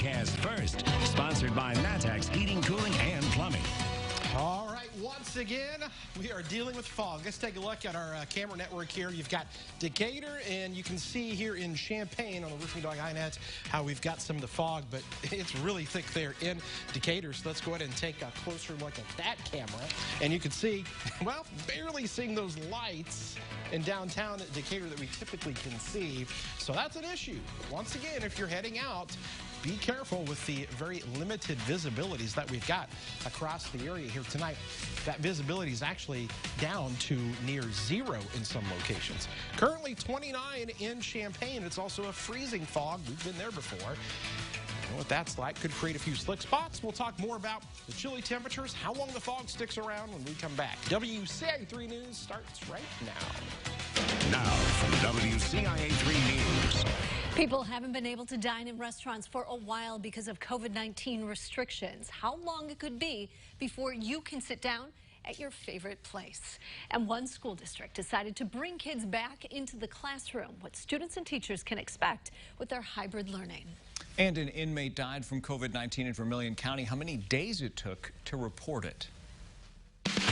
broadcast first. Sponsored by Matex Heating, Cooling, and Plumbing. All right, once again, we are dealing with fog. Let's take a look at our camera network here. You've got Decatur, and you can see here in Champaign on the Roofing Dog iNet how we've got some of the fog, but it's really thick there in Decatur. So let's go ahead and take a closer look at that camera. And you can see, well, barely seeing those lights in downtown Decatur that we typically can see. So that's an issue. Once again, if you're heading out, be careful with the very limited visibilities that we've got across the area here tonight. That visibility is actually down to near zero in some locations. Currently 29 in Champaign. It's also a freezing fog. We've been there before. You know what that's like. Could create a few slick spots. We'll talk more about the chilly temperatures, how long the fog sticks around when we come back. WCIA 3 News starts right now. Now from WCIA 3 News. People haven't been able to dine in restaurants for a while because of COVID-19 restrictions. How long it could be before you can sit down at your favorite place. And one school district decided to bring kids back into the classroom, what students and teachers can expect with their hybrid learning. And an inmate died from COVID-19 in Vermilion County. How many days it took to report it?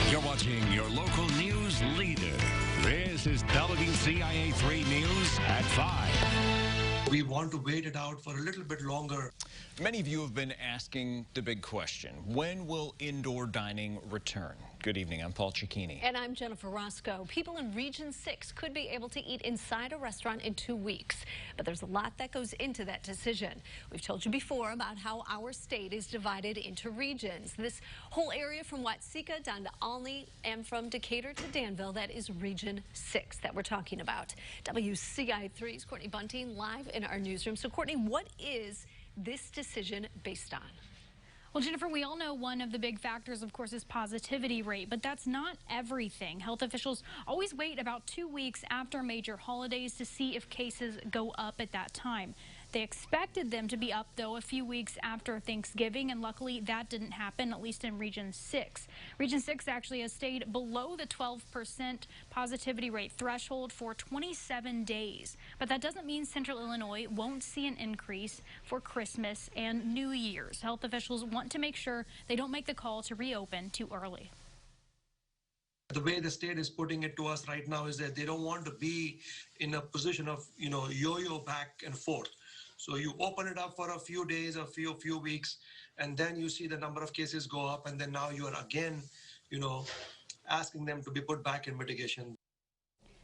You're watching your local news leader. This is WCIA 3 News at 5. We want to wait it out for a little bit longer. Many of you have been asking the big question, when will indoor dining return? Good evening, I'm Paul Cicchini. And I'm Jennifer Roscoe. People in Region 6 could be able to eat inside a restaurant in 2 weeks, but there's a lot that goes into that decision. We've told you before about how our state is divided into regions. This whole area from Watseka down to Olney and from Decatur to Danville, that is Region 6 that we're talking about. WCIA 3's Courtney Bunting live in our newsroom. So Courtney, what is this decision based on? Well, Jennifer, we all know one of the big factors, of course, is positivity rate, but that's not everything. Health officials always wait about 2 weeks after major holidays to see if cases go up at that time. They expected them to be up, though, a few weeks after Thanksgiving, and luckily that didn't happen, at least in Region 6. Region 6 actually has stayed below the 12% positivity rate threshold for 27 days. But that doesn't mean Central Illinois won't see an increase for Christmas and New Year's. Health officials want to make sure they don't make the call to reopen too early. The way the state is putting it to us right now is that they don't want to be in a position of, yo-yo back and forth. So you open it up for a few days, a few weeks, and then you see the number of cases go up, and then now you are again, asking them to be put back in mitigation.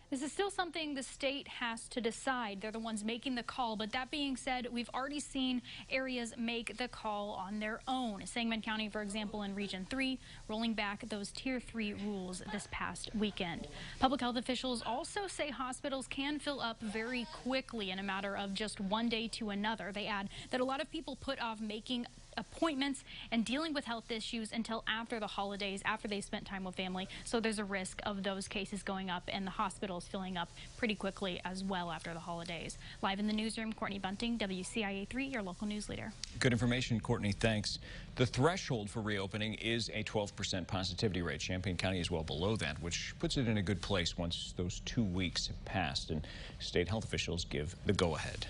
This is still something the state has to decide. They're the ones making the call. But that being said, we've already seen areas make the call on their own. Sangamon County, for example, in Region 3, rolling back those Tier 3 rules this past weekend. Public health officials also say hospitals can fill up very quickly in a matter of just one day to another. They add that a lot of people put off making appointments and dealing with health issues until after the holidays, after they spent time with family. So there's a risk of those cases going up and the hospitals filling up pretty quickly as well after the holidays. Live in the newsroom, Courtney Bunting, WCIA 3, your local news leader. Good information, Courtney. Thanks. The threshold for reopening is a 12% positivity rate. Champaign County is well below that, which puts it in a good place once those 2 weeks have passed and state health officials give the go-ahead.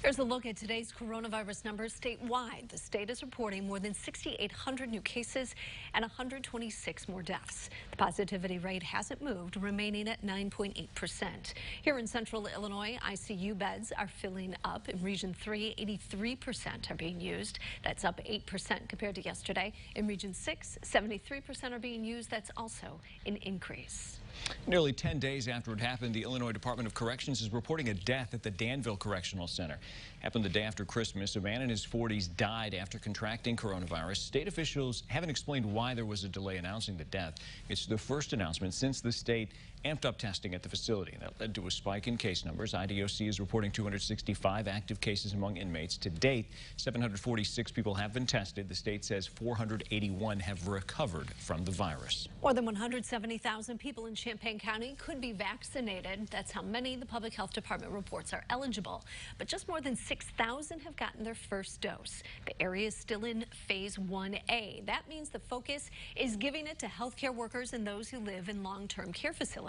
Here's a look at today's coronavirus numbers statewide. The state is reporting more than 6,800 new cases and 126 more deaths. The positivity rate hasn't moved, remaining at 9.8%. Here in Central Illinois, ICU beds are filling up. In Region 3, 83% are being used. That's up 8% compared to yesterday. In Region 6, 73% are being used. That's also an increase. Nearly 10 days after it happened, the Illinois Department of Corrections is reporting a death at the Danville Correctional Center. Happened the day after Christmas. A man in his 40s died after contracting coronavirus. State officials haven't explained why there was a delay announcing the death. It's the first announcement since the state amped up testing at the facility. That led to a spike in case numbers. IDOC is reporting 265 active cases among inmates. To date, 746 people have been tested. The state says 481 have recovered from the virus. More than 170,000 people in Champaign County could be vaccinated. That's how many the Public Health Department reports are eligible. But just more than 6,000 have gotten their first dose. The area is still in Phase 1A. That means the focus is giving it to healthcare workers and those who live in long-term care facilities.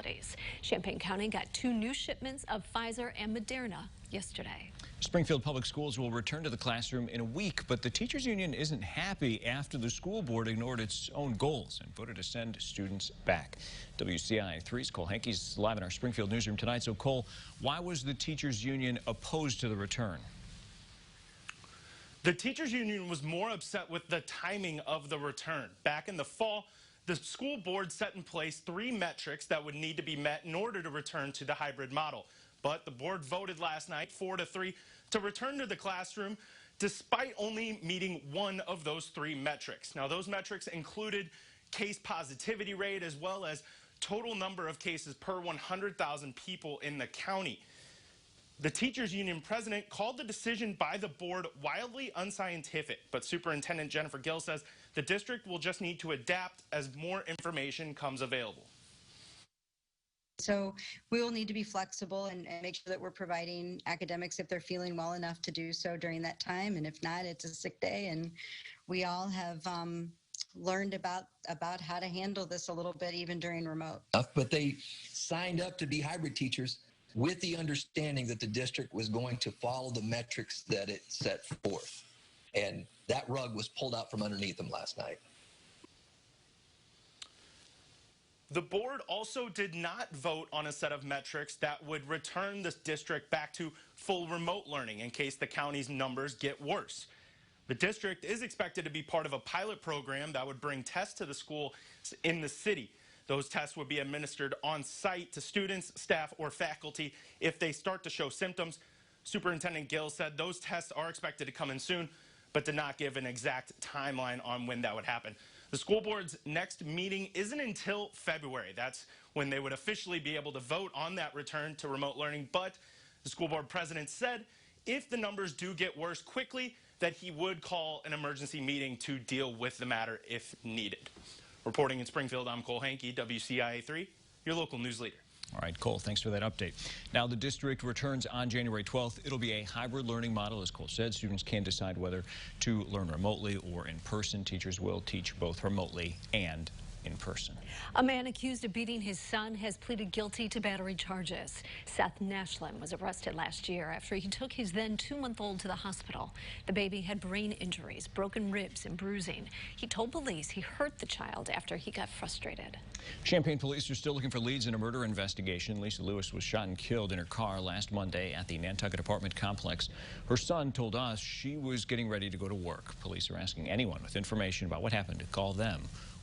Champaign County got 2 new shipments of Pfizer and Moderna yesterday. Springfield Public Schools will return to the classroom in a week, but the teachers union isn't happy after the school board ignored its own goals and voted to send students back. WCIA 3's Cole Hankey's live in our Springfield newsroom tonight. So Cole, why was the teachers union opposed to the return? The teachers union was more upset with the timing of the return. Back in the fall, the school board set in place 3 metrics that would need to be met in order to return to the hybrid model. But the board voted last night 4-3 to return to the classroom despite only meeting one of those 3 metrics. Now, those metrics included case positivity rate as well as total number of cases per 100,000 people in the county. The teachers union president called the decision by the board wildly unscientific, but Superintendent Jennifer Gill says the district will just need to adapt as more information comes available. So we will need to be flexible and make sure that we're providing academics if they're feeling well enough to do so during that time. And if not, it's a sick day. And we all have learned about how to handle this a little bit, even during remote. But they signed up to be hybrid teachers with the understanding that the district was going to follow the metrics that it set forth. And that rug was pulled out from underneath them last night. The board also did not vote on a set of metrics that would return the district back to full remote learning in case the county's numbers get worse. The district is expected to be part of a pilot program that would bring tests to the school in the city. Those tests would be administered on site to students, staff, or faculty if they start to show symptoms. Superintendent Gill said those tests are expected to come in soon, but did not give an exact timeline on when that would happen. The school board's next meeting isn't until February. That's when they would officially be able to vote on that return to remote learning. But the school board president said if the numbers do get worse quickly, that he would call an emergency meeting to deal with the matter if needed. Reporting in Springfield, I'm Cole Hankey, WCIA 3, your local news leader. All right, Cole, thanks for that update. Now, the district returns on January 12th. It'll be a hybrid learning model. As Cole said, students can decide whether to learn remotely or in person. Teachers will teach both remotely and in person. A man accused of beating his son has pleaded guilty to battery charges. Seth Nashlin was arrested last year after he took his then 2-month-old to the hospital. The baby had brain injuries, broken ribs, and bruising. He told police he hurt the child after he got frustrated. Champaign police are still looking for leads in a murder investigation. Lisa Lewis was shot and killed in her car last Monday at the Nantucket apartment complex. Her son told us she was getting ready to go to work. Police are asking anyone with information about what happened to call them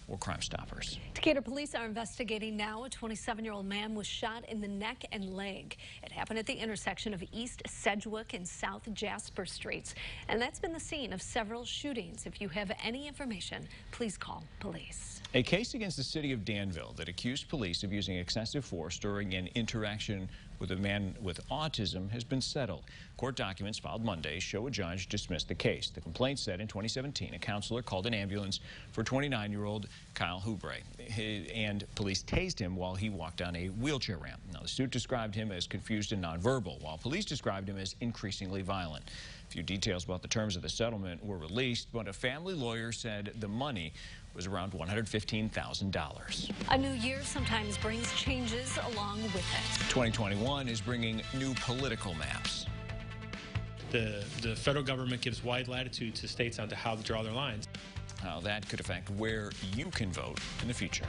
or Crime Stoppers. Decatur police are investigating now. A 27-year-old man was shot in the neck and leg. It happened at the intersection of East Sedgwick and South Jasper Streets. And that's been the scene of several shootings. If you have any information, please call police. A case against the city of Danville that accused police of using excessive force during an interaction with a man with autism has been settled. Court documents filed Monday show a judge dismissed the case. The complaint said in 2017 a counselor called an ambulance for 29-year-old Kyle Hubre, and police tased him while he walked down a wheelchair ramp. Now, the suit described him as confused and nonverbal, while police described him as increasingly violent. A few details about the terms of the settlement were released, but a family lawyer said the money was around $115,000. A new year sometimes brings changes along with it. 2021 is bringing new political maps. The federal government gives wide latitude to states on to how to draw their lines. How that could affect where you can vote in the future.